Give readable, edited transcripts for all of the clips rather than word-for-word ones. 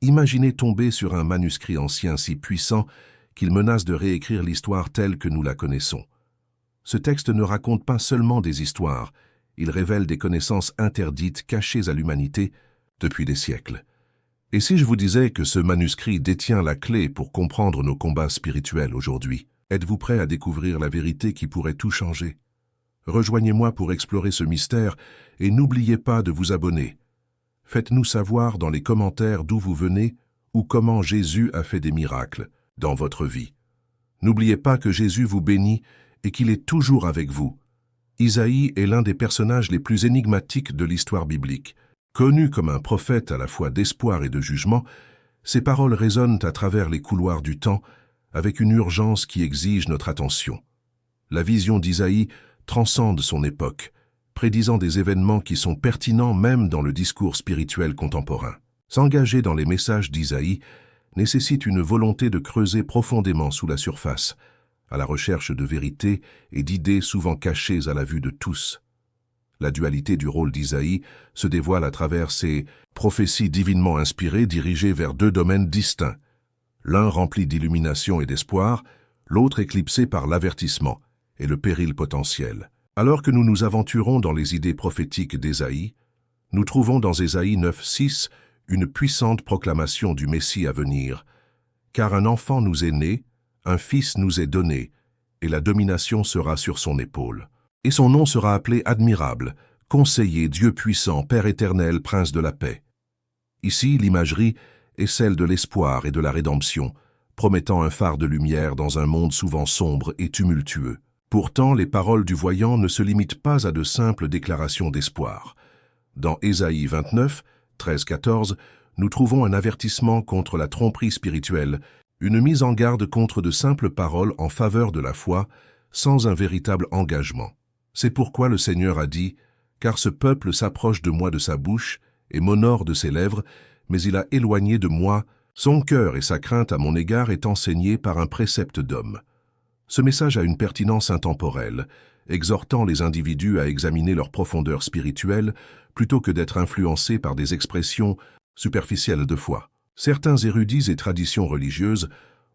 Imaginez tomber sur un manuscrit ancien si puissant qu'il menace de réécrire l'histoire telle que nous la connaissons. Ce texte ne raconte pas seulement des histoires, il révèle des connaissances interdites cachées à l'humanité depuis des siècles. Et si je vous disais que ce manuscrit détient la clé pour comprendre nos combats spirituels aujourd'hui, êtes-vous prêt à découvrir la vérité qui pourrait tout changer? Rejoignez-moi pour explorer ce mystère et n'oubliez pas de vous abonner. Faites-nous savoir dans les commentaires d'où vous venez ou comment Jésus a fait des miracles dans votre vie. N'oubliez pas que Jésus vous bénit et qu'il est toujours avec vous. Isaïe est l'un des personnages les plus énigmatiques de l'histoire biblique. Connu comme un prophète à la fois d'espoir et de jugement, ses paroles résonnent à travers les couloirs du temps avec une urgence qui exige notre attention. La vision d'Isaïe transcende son époque, prédisant des événements qui sont pertinents même dans le discours spirituel contemporain. S'engager dans les messages d'Isaïe nécessite une volonté de creuser profondément sous la surface, à la recherche de vérités et d'idées souvent cachées à la vue de tous. La dualité du rôle d'Isaïe se dévoile à travers ces prophéties divinement inspirées dirigées vers deux domaines distincts, l'un rempli d'illumination et d'espoir, l'autre éclipsé par l'avertissement et le péril potentiel. Alors que nous nous aventurons dans les idées prophétiques d'Ésaïe, nous trouvons dans Ésaïe 9:6 une puissante proclamation du Messie à venir. Car un enfant nous est né, un fils nous est donné, et la domination sera sur son épaule. Et son nom sera appelé Admirable, Conseiller, Dieu puissant, Père éternel, Prince de la paix. Ici, l'imagerie est celle de l'espoir et de la rédemption, promettant un phare de lumière dans un monde souvent sombre et tumultueux. Pourtant, les paroles du voyant ne se limitent pas à de simples déclarations d'espoir. Dans Ésaïe 29, 13-14, nous trouvons un avertissement contre la tromperie spirituelle, une mise en garde contre de simples paroles en faveur de la foi, sans un véritable engagement. C'est pourquoi le Seigneur a dit « Car ce peuple s'approche de moi de sa bouche et m'honore de ses lèvres, mais il a éloigné de moi, son cœur et sa crainte à mon égard est enseigné par un précepte d'homme. » Ce message a une pertinence intemporelle, exhortant les individus à examiner leur profondeur spirituelle plutôt que d'être influencés par des expressions superficielles de foi. Certains érudits et traditions religieuses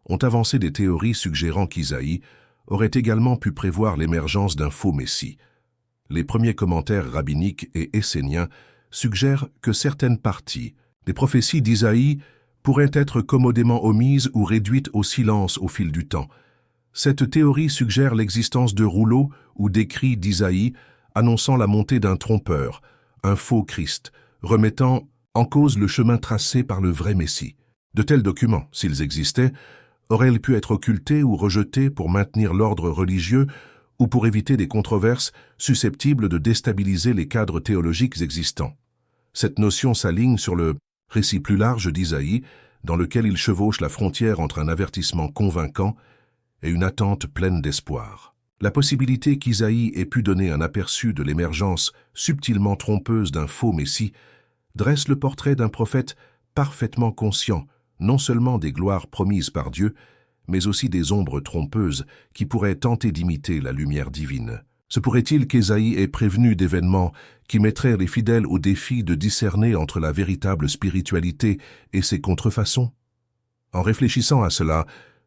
ont avancé des théories suggérant qu'Isaïe aurait également pu prévoir l'émergence d'un faux messie. Les premiers commentaires rabbiniques et esséniens suggèrent que certaines parties des prophéties d'Isaïe pourraient être commodément omises ou réduites au silence au fil du temps. Cette théorie suggère l'existence de rouleaux ou d'écrits d'Isaïe annonçant la montée d'un trompeur, un faux Christ, remettant en cause le chemin tracé par le vrai Messie. De tels documents, s'ils existaient, auraient pu être occultés ou rejetés pour maintenir l'ordre religieux ou pour éviter des controverses susceptibles de déstabiliser les cadres théologiques existants. Cette notion s'aligne sur le récit plus large d'Isaïe, dans lequel il chevauche la frontière entre un avertissement convaincant et une attente pleine d'espoir. La possibilité qu'Isaïe ait pu donner un aperçu de l'émergence subtilement trompeuse d'un faux Messie dresse le portrait d'un prophète parfaitement conscient non seulement des gloires promises par Dieu, mais aussi des ombres trompeuses qui pourraient tenter d'imiter la lumière divine. Se pourrait-il qu'Ésaïe ait prévenu d'événements qui mettraient les fidèles au défi de discerner entre la véritable spiritualité et ses contrefaçons? En réfléchissant à cela,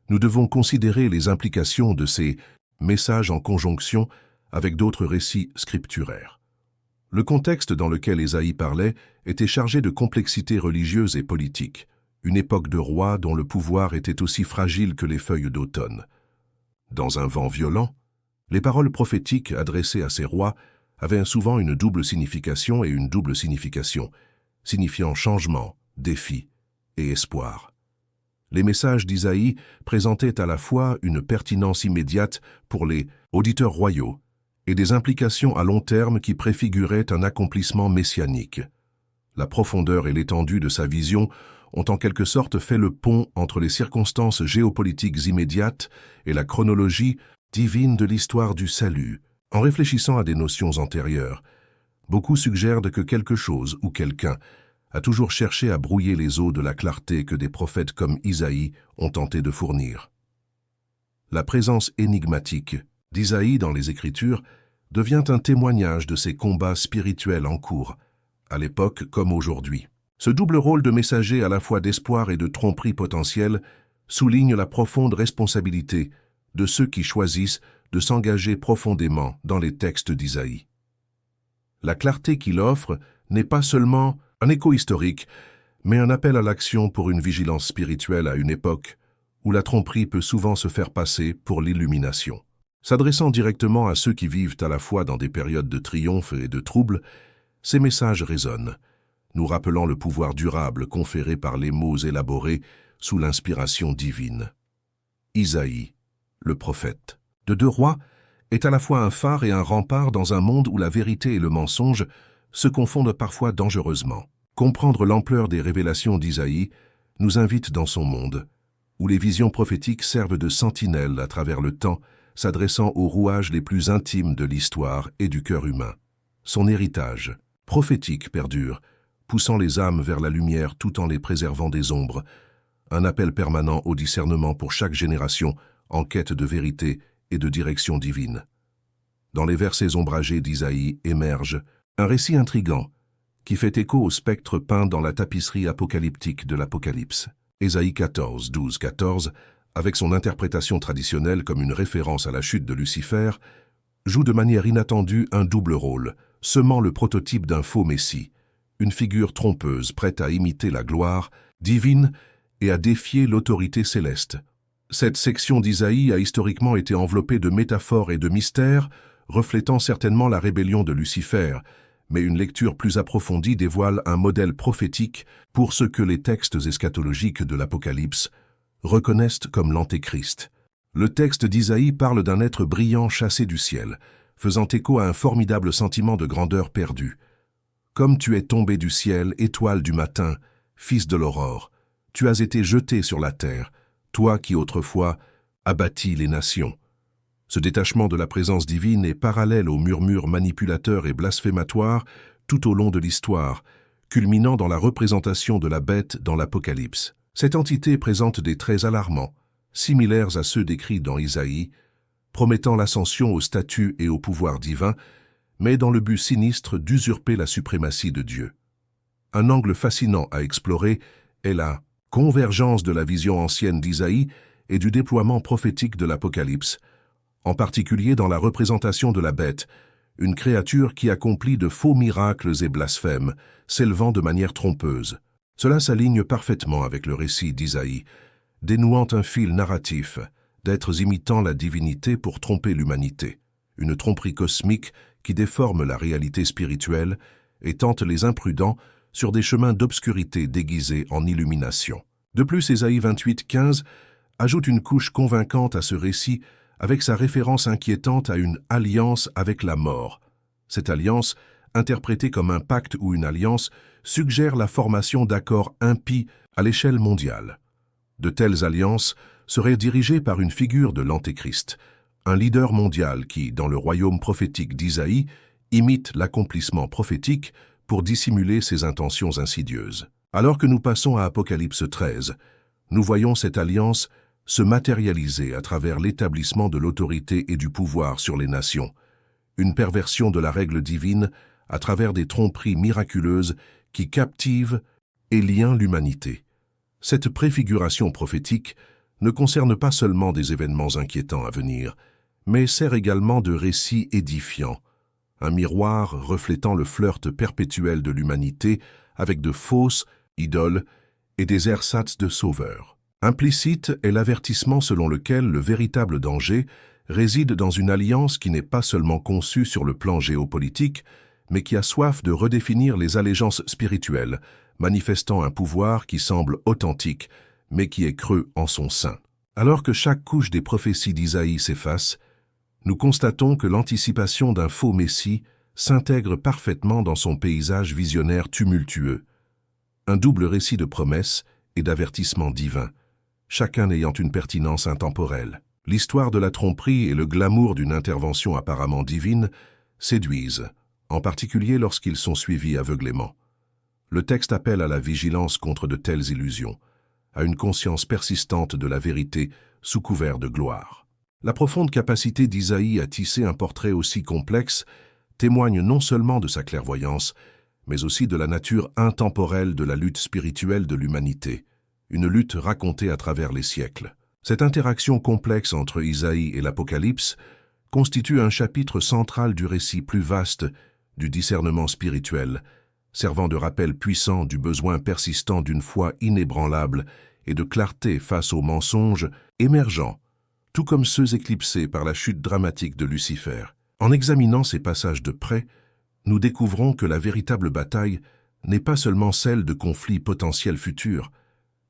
nous devons considérer les implications de ces messages en conjonction avec d'autres récits scripturaires. Le contexte dans lequel Ésaïe parlait était chargé de complexité religieuse et politique, une époque de rois dont le pouvoir était aussi fragile que les feuilles d'automne. Dans un vent violent, les paroles prophétiques adressées à ces rois avaient souvent une double signification et une double signification, signifiant changement, défi et espoir. Les messages d'Isaïe présentaient à la fois une pertinence immédiate pour les auditeurs royaux et des implications à long terme qui préfiguraient un accomplissement messianique. La profondeur et l'étendue de sa vision ont en quelque sorte fait le pont entre les circonstances géopolitiques immédiates et la chronologie divine de l'histoire du salut. En réfléchissant à des notions antérieures, beaucoup suggèrent que quelque chose ou quelqu'un a toujours cherché à brouiller les eaux de la clarté que des prophètes comme Isaïe ont tenté de fournir. La présence énigmatique d'Isaïe dans les Écritures devient un témoignage de ces combats spirituels en cours, à l'époque comme aujourd'hui. Ce double rôle de messager à la fois d'espoir et de tromperie potentielle souligne la profonde responsabilité de ceux qui choisissent de s'engager profondément dans les textes d'Isaïe. La clarté qu'il offre n'est pas seulement un écho historique, mais un appel à l'action pour une vigilance spirituelle à une époque où la tromperie peut souvent se faire passer pour l'illumination. S'adressant directement à ceux qui vivent à la fois dans des périodes de triomphe et de trouble, ces messages résonnent, nous rappelant le pouvoir durable conféré par les mots élaborés sous l'inspiration divine. Isaïe, le prophète, de Deux Rois, est à la fois un phare et un rempart dans un monde où la vérité et le mensonge se confondent parfois dangereusement. Comprendre l'ampleur des révélations d'Isaïe nous invite dans son monde, où les visions prophétiques servent de sentinelles à travers le temps, s'adressant aux rouages les plus intimes de l'histoire et du cœur humain. Son héritage prophétique perdure, poussant les âmes vers la lumière tout en les préservant des ombres, un appel permanent au discernement pour chaque génération en quête de vérité et de direction divine. Dans les versets ombragés d'Isaïe émerge un récit intrigant qui fait écho au spectre peint dans la tapisserie apocalyptique de l'Apocalypse. Ésaïe 14, 12, 14, avec son interprétation traditionnelle comme une référence à la chute de Lucifer, joue de manière inattendue un double rôle, semant le prototype d'un faux messie, une figure trompeuse prête à imiter la gloire divine et à défier l'autorité céleste. Cette section d'Isaïe a historiquement été enveloppée de métaphores et de mystères, reflétant certainement la rébellion de Lucifer, mais une lecture plus approfondie dévoile un modèle prophétique pour ce que les textes eschatologiques de l'Apocalypse reconnaissent comme l'Antéchrist. Le texte d'Isaïe parle d'un être brillant chassé du ciel, faisant écho à un formidable sentiment de grandeur perdue. Comme tu es tombé du ciel, étoile du matin, fils de l'aurore, tu as été jeté sur la terre, toi qui autrefois abattis les nations. Ce détachement de la présence divine est parallèle aux murmures manipulateurs et blasphématoires tout au long de l'histoire, culminant dans la représentation de la bête dans l'Apocalypse. Cette entité présente des traits alarmants, similaires à ceux décrits dans Isaïe, promettant l'ascension au statut et au pouvoir divin, mais dans le but sinistre d'usurper la suprématie de Dieu. Un angle fascinant à explorer est la convergence de la vision ancienne d'Isaïe et du déploiement prophétique de l'Apocalypse, en particulier dans la représentation de la bête, une créature qui accomplit de faux miracles et blasphèmes, s'élevant de manière trompeuse. Cela s'aligne parfaitement avec le récit d'Isaïe, dénouant un fil narratif d'êtres imitant la divinité pour tromper l'humanité, une tromperie cosmique qui déforme la réalité spirituelle et tente les imprudents sur des chemins d'obscurité déguisés en illumination. De plus, Ésaïe 28, 15 ajoute une couche convaincante à ce récit avec sa référence inquiétante à une alliance avec la mort. Cette alliance, interprétée comme un pacte ou une alliance, suggère la formation d'accords impies à l'échelle mondiale. De telles alliances seraient dirigées par une figure de l'Antéchrist, un leader mondial qui, dans le royaume prophétique d'Isaïe, imite l'accomplissement prophétique pour dissimuler ses intentions insidieuses. Alors que nous passons à Apocalypse 13, nous voyons cette alliance se matérialiser à travers l'établissement de l'autorité et du pouvoir sur les nations, une perversion de la règle divine à travers des tromperies miraculeuses qui captivent et lient l'humanité. Cette préfiguration prophétique ne concerne pas seulement des événements inquiétants à venir, mais sert également de récit édifiant, un miroir reflétant le flirt perpétuel de l'humanité avec de fausses idoles et des ersatz de sauveurs. Implicite est l'avertissement selon lequel le véritable danger réside dans une alliance qui n'est pas seulement conçue sur le plan géopolitique, mais qui a soif de redéfinir les allégeances spirituelles, manifestant un pouvoir qui semble authentique, mais qui est creux en son sein. Alors que chaque couche des prophéties d'Isaïe s'efface, nous constatons que l'anticipation d'un faux Messie s'intègre parfaitement dans son paysage visionnaire tumultueux. Un double récit de promesses et d'avertissements divins, chacun ayant une pertinence intemporelle. L'histoire de la tromperie et le glamour d'une intervention apparemment divine séduisent, en particulier lorsqu'ils sont suivis aveuglément. Le texte appelle à la vigilance contre de telles illusions, à une conscience persistante de la vérité sous couvert de gloire. La profonde capacité d'Isaïe à tisser un portrait aussi complexe témoigne non seulement de sa clairvoyance, mais aussi de la nature intemporelle de la lutte spirituelle de l'humanité, une lutte racontée à travers les siècles. Cette interaction complexe entre Isaïe et l'Apocalypse constitue un chapitre central du récit plus vaste du discernement spirituel, servant de rappel puissant du besoin persistant d'une foi inébranlable et de clarté face aux mensonges émergents, tout comme ceux éclipsés par la chute dramatique de Lucifer. En examinant ces passages de près, nous découvrons que la véritable bataille n'est pas seulement celle de conflits potentiels futurs,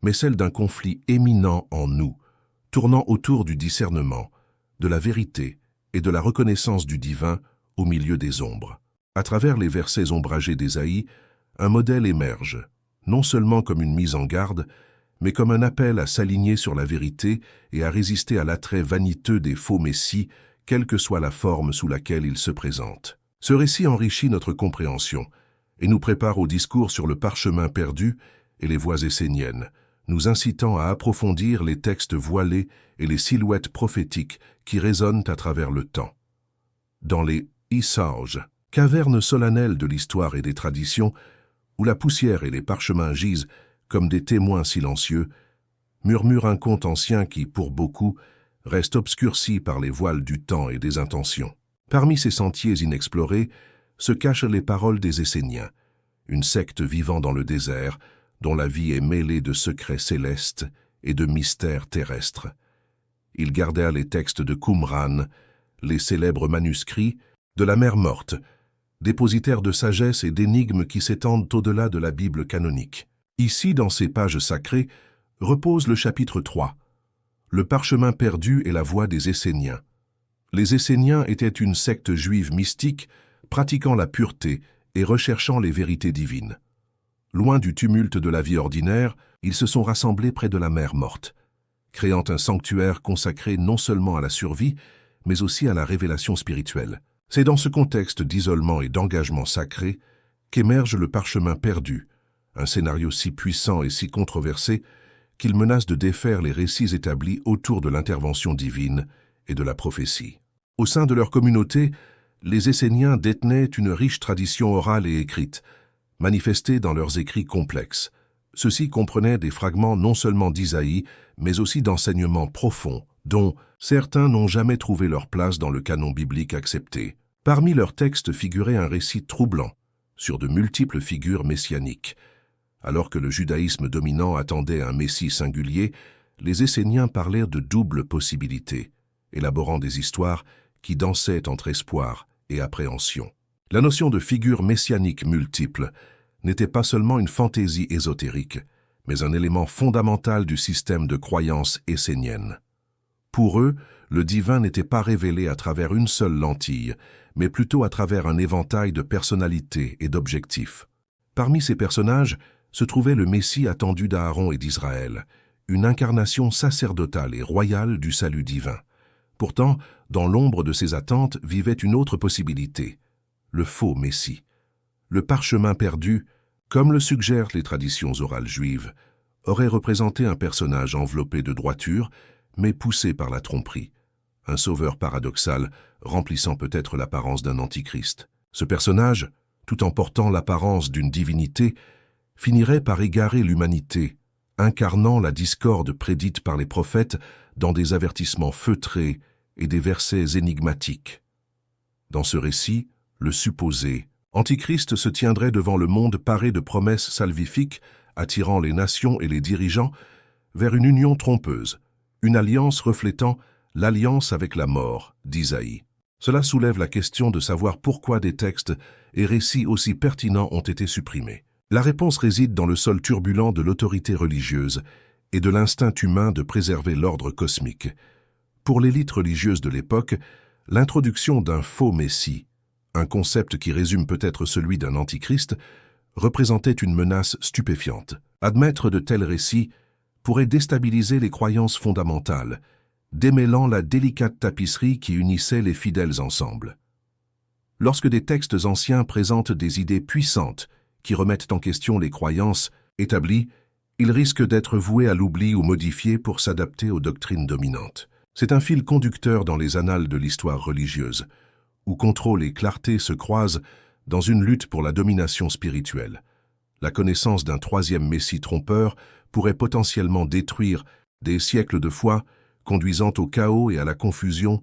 mais celle d'un conflit éminent en nous, tournant autour du discernement, de la vérité et de la reconnaissance du divin au milieu des ombres. À travers les versets ombragés d'Ésaïe, un modèle émerge, non seulement comme une mise en garde, mais comme un appel à s'aligner sur la vérité et à résister à l'attrait vaniteux des faux messies, quelle que soit la forme sous laquelle ils se présentent. Ce récit enrichit notre compréhension et nous prépare au discours sur le parchemin perdu et les voies esséniennes, nous incitant à approfondir les textes voilés et les silhouettes prophétiques qui résonnent à travers le temps. Dans les Isauges, cavernes solennelles de l'histoire et des traditions, où la poussière et les parchemins gisent comme des témoins silencieux, murmure un conte ancien qui, pour beaucoup, reste obscurci par les voiles du temps et des intentions. Parmi ces sentiers inexplorés se cachent les paroles des Esséniens, une secte vivant dans le désert, dont la vie est mêlée de secrets célestes et de mystères terrestres. Ils gardèrent les textes de Qumran, les célèbres manuscrits de la mer morte, dépositaires de sagesse et d'énigmes qui s'étendent au-delà de la Bible canonique. Ici, dans ces pages sacrées, repose le chapitre 3, le parchemin perdu et la voie des Esséniens. Les Esséniens étaient une secte juive mystique, pratiquant la pureté et recherchant les vérités divines. Loin du tumulte de la vie ordinaire, ils se sont rassemblés près de la mer morte, créant un sanctuaire consacré non seulement à la survie, mais aussi à la révélation spirituelle. C'est dans ce contexte d'isolement et d'engagement sacré qu'émerge le parchemin perdu, un scénario si puissant et si controversé qu'il menace de défaire les récits établis autour de l'intervention divine et de la prophétie. Au sein de leur communauté, les Esséniens détenaient une riche tradition orale et écrite, manifestée dans leurs écrits complexes. Ceux-ci comprenaient des fragments non seulement d'Isaïe, mais aussi d'enseignements profonds, dont certains n'ont jamais trouvé leur place dans le canon biblique accepté. Parmi leurs textes figurait un récit troublant sur de multiples figures messianiques. Alors que le judaïsme dominant attendait un messie singulier, les Esséniens parlèrent de doubles possibilités, élaborant des histoires qui dansaient entre espoir et appréhension. La notion de figure messianique multiple n'était pas seulement une fantaisie ésotérique, mais un élément fondamental du système de croyance essénienne. Pour eux, le divin n'était pas révélé à travers une seule lentille, mais plutôt à travers un éventail de personnalités et d'objectifs. Parmi ces personnages se trouvait le Messie attendu d'Aaron et d'Israël, une incarnation sacerdotale et royale du salut divin. Pourtant, dans l'ombre de ces attentes vivait une autre possibilité, le faux Messie. Le parchemin perdu, comme le suggèrent les traditions orales juives, aurait représenté un personnage enveloppé de droiture, mais poussé par la tromperie, un sauveur paradoxal remplissant peut-être l'apparence d'un antichrist. Ce personnage, tout en portant l'apparence d'une divinité, finirait par égarer l'humanité, incarnant la discorde prédite par les prophètes dans des avertissements feutrés et des versets énigmatiques. Dans ce récit, le supposé Antichrist se tiendrait devant le monde paré de promesses salvifiques, attirant les nations et les dirigeants vers une union trompeuse, une alliance reflétant l'alliance avec la mort d'Isaïe. Cela soulève la question de savoir pourquoi des textes et récits aussi pertinents ont été supprimés. La réponse réside dans le sol turbulent de l'autorité religieuse et de l'instinct humain de préserver l'ordre cosmique. Pour l'élite religieuse de l'époque, l'introduction d'un faux messie, un concept qui résume peut-être celui d'un antichrist, représentait une menace stupéfiante. Admettre de tels récits pourrait déstabiliser les croyances fondamentales, démêlant la délicate tapisserie qui unissait les fidèles ensemble. Lorsque des textes anciens présentent des idées puissantes qui remettent en question les croyances établies, ils risquent d'être voués à l'oubli ou modifiés pour s'adapter aux doctrines dominantes. C'est un fil conducteur dans les annales de l'histoire religieuse, où contrôle et clarté se croisent dans une lutte pour la domination spirituelle. La connaissance d'un troisième Messie trompeur pourrait potentiellement détruire des siècles de foi, conduisant au chaos et à la confusion,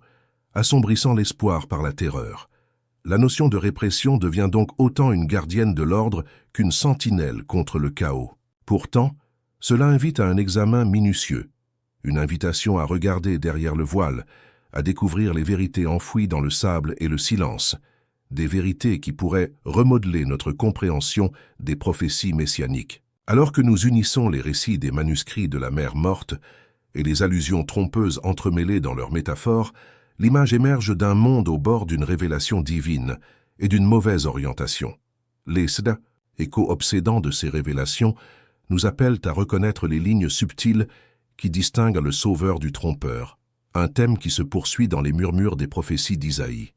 assombrissant l'espoir par la terreur. La notion de répression devient donc autant une gardienne de l'ordre qu'une sentinelle contre le chaos. Pourtant, cela invite à un examen minutieux, une invitation à regarder derrière le voile, à découvrir les vérités enfouies dans le sable et le silence, des vérités qui pourraient remodeler notre compréhension des prophéties messianiques. Alors que nous unissons les récits des manuscrits de la mer morte et les allusions trompeuses entremêlées dans leurs métaphores, l'image émerge d'un monde au bord d'une révélation divine et d'une mauvaise orientation. Les Sda, échos obsédants de ces révélations, nous appellent à reconnaître les lignes subtiles qui distinguent le sauveur du trompeur, un thème qui se poursuit dans les murmures des prophéties d'Isaïe.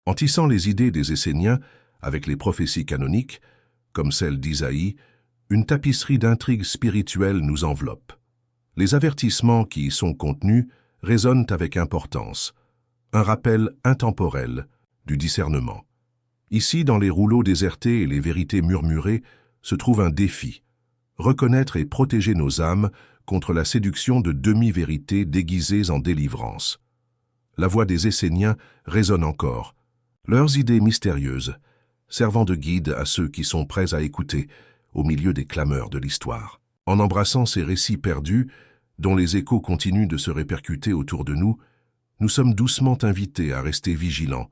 En tissant les idées des Esséniens avec les prophéties canoniques, comme celles d'Isaïe, une tapisserie d'intrigues spirituelles nous enveloppe. Les avertissements qui y sont contenus résonnent avec importance, un rappel intemporel du discernement. Ici, dans les rouleaux désertés et les vérités murmurées, se trouve un défi, reconnaître et protéger nos âmes contre la séduction de demi-vérités déguisées en délivrance. La voix des Esséniens résonne encore, leurs idées mystérieuses, servant de guide à ceux qui sont prêts à écouter au milieu des clameurs de l'histoire. En embrassant ces récits perdus, dont les échos continuent de se répercuter autour de nous, nous sommes doucement invités à rester vigilants,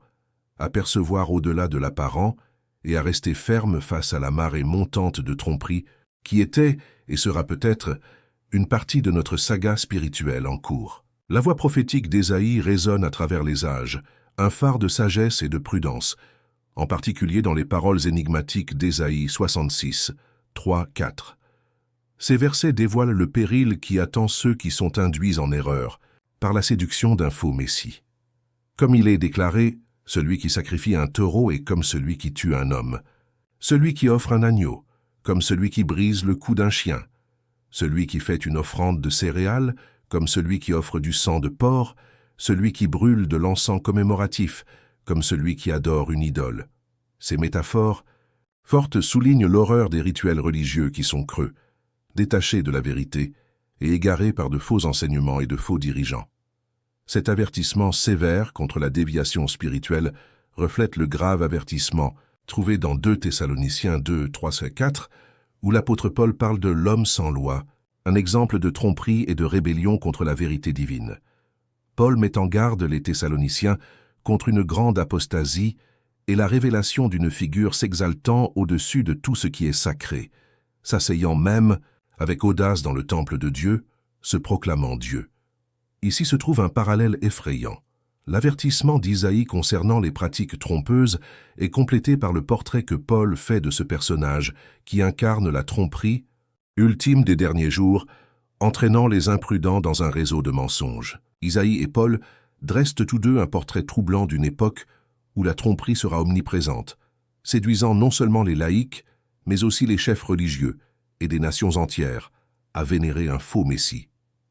à percevoir au-delà de l'apparent et à rester fermes face à la marée montante de tromperie qui était, et sera peut-être, une partie de notre saga spirituelle en cours. La voix prophétique d'Ésaïe résonne à travers les âges, un phare de sagesse et de prudence, en particulier dans les paroles énigmatiques d'Ésaïe 66, 3, 4. Ces versets dévoilent le péril qui attend ceux qui sont induits en erreur par la séduction d'un faux messie. Comme il est déclaré, celui qui sacrifie un taureau est comme celui qui tue un homme, celui qui offre un agneau, comme celui qui brise le cou d'un chien, celui qui fait une offrande de céréales, comme celui qui offre du sang de porc, celui qui brûle de l'encens commémoratif, comme celui qui adore une idole. Ces métaphores fortes soulignent l'horreur des rituels religieux qui sont creux, détachés de la vérité et égarés par de faux enseignements et de faux dirigeants. Cet avertissement sévère contre la déviation spirituelle reflète le grave avertissement trouvé dans 2 Thessaloniciens 2, 3, 4, où l'apôtre Paul parle de l'homme sans loi, un exemple de tromperie et de rébellion contre la vérité divine. Paul met en garde les Thessaloniciens contre une grande apostasie et la révélation d'une figure s'exaltant au-dessus de tout ce qui est sacré, s'asseyant même, avec audace dans le temple de Dieu, se proclamant Dieu. Ici se trouve un parallèle effrayant. L'avertissement d'Isaïe concernant les pratiques trompeuses est complété par le portrait que Paul fait de ce personnage qui incarne la tromperie, ultime des derniers jours, entraînant les imprudents dans un réseau de mensonges. Isaïe et Paul dressent tous deux un portrait troublant d'une époque où la tromperie sera omniprésente, séduisant non seulement les laïcs, mais aussi les chefs religieux et des nations entières à vénérer un faux messie.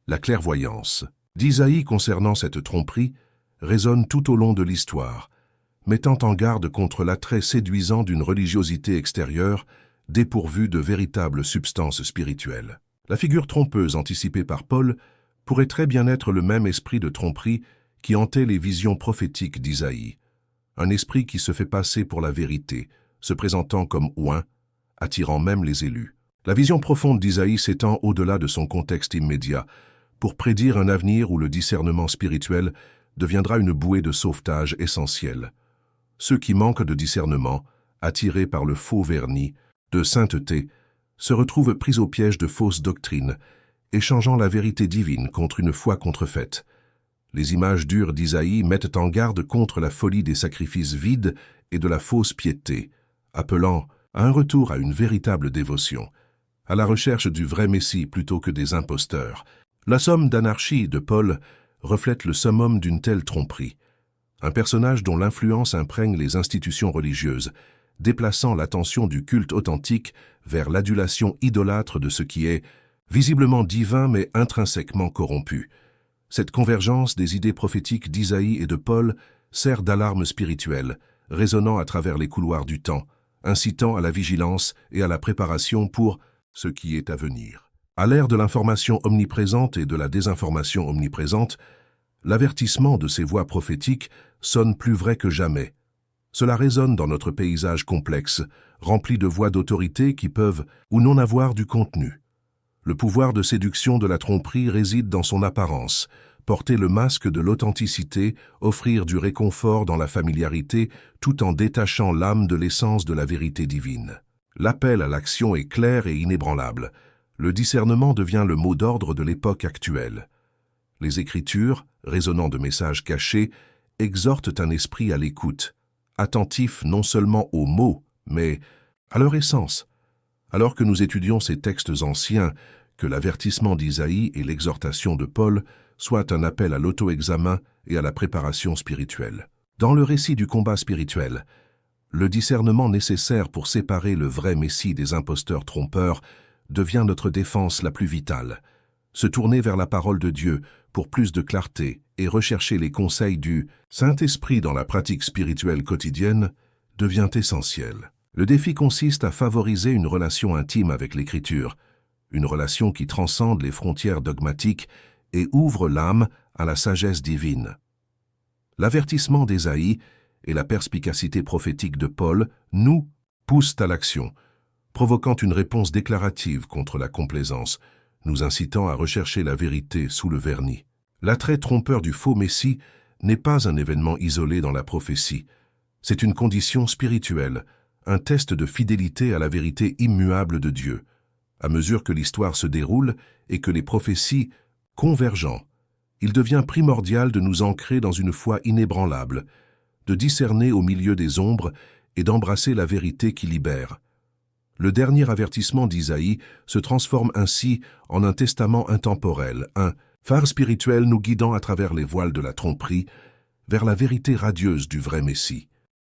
La clairvoyance d'Isaïe concernant cette tromperie résonne tout au long de l'histoire, mettant en garde contre l'attrait séduisant d'une religiosité extérieure dépourvue de véritables substances spirituelles. La figure trompeuse anticipée par Paul pourrait très bien être le même esprit de tromperie qui hantait les visions prophétiques d'Isaïe, un esprit qui se fait passer pour la vérité, se présentant comme oint, attirant même les élus. La vision profonde d'Isaïe s'étend au-delà de son contexte immédiat, pour prédire un avenir où le discernement spirituel deviendra une bouée de sauvetage essentielle. Ceux qui manquent de discernement, attirés par le faux vernis, de sainteté, se retrouvent pris au piège de fausses doctrines, échangeant la vérité divine contre une foi contrefaite. Les images dures d'Isaïe mettent en garde contre la folie des sacrifices vides et de la fausse piété, appelant à un retour à une véritable dévotion, à la recherche du vrai Messie plutôt que des imposteurs. La somme d'anarchie de Paul reflète le summum d'une telle tromperie, un personnage dont l'influence imprègne les institutions religieuses, déplaçant l'attention du culte authentique vers l'adulation idolâtre de ce qui est visiblement divin mais intrinsèquement corrompu. Cette convergence des idées prophétiques d'Isaïe et de Paul sert d'alarme spirituelle, résonnant à travers les couloirs du temps, incitant à la vigilance et à la préparation pour ce qui est à venir. À l'ère de l'information omniprésente et de la désinformation omniprésente, l'avertissement de ces voix prophétiques sonne plus vrai que jamais. Cela résonne dans notre paysage complexe, rempli de voix d'autorité qui peuvent ou non avoir du contenu. Le pouvoir de séduction de la tromperie réside dans son apparence, porter le masque de l'authenticité, offrir du réconfort dans la familiarité, tout en détachant l'âme de l'essence de la vérité divine. L'appel à l'action est clair et inébranlable. Le discernement devient le mot d'ordre de l'époque actuelle. Les Écritures, résonnant de messages cachés, exhortent un esprit à l'écoute, attentif non seulement aux mots, mais à leur essence. Alors que nous étudions ces textes anciens, que l'avertissement d'Isaïe et l'exhortation de Paul soient un appel à l'auto-examen et à la préparation spirituelle. Dans le récit du combat spirituel, le discernement nécessaire pour séparer le vrai Messie des imposteurs trompeurs devient notre défense la plus vitale. Se tourner vers la parole de Dieu pour plus de clarté et rechercher les conseils du Saint-Esprit dans la pratique spirituelle quotidienne devient essentiel. Le défi consiste à favoriser une relation intime avec l'Écriture, une relation qui transcende les frontières dogmatiques et ouvre l'âme à la sagesse divine. L'avertissement d'Ésaïe et la perspicacité prophétique de Paul nous poussent à l'action, provoquant une réponse déclarative contre la complaisance, nous incitant à rechercher la vérité sous le vernis. L'attrait trompeur du faux Messie n'est pas un événement isolé dans la prophétie. C'est une condition spirituelle, un test de fidélité à la vérité immuable de Dieu. À mesure que l'histoire se déroule et que les prophéties convergent, il devient primordial de nous ancrer dans une foi inébranlable, de discerner au milieu des ombres et d'embrasser la vérité qui libère. Le dernier avertissement d'Isaïe se transforme ainsi en un testament intemporel, un phare spirituel nous guidant à travers les voiles de la tromperie vers la vérité radieuse du vrai Messie.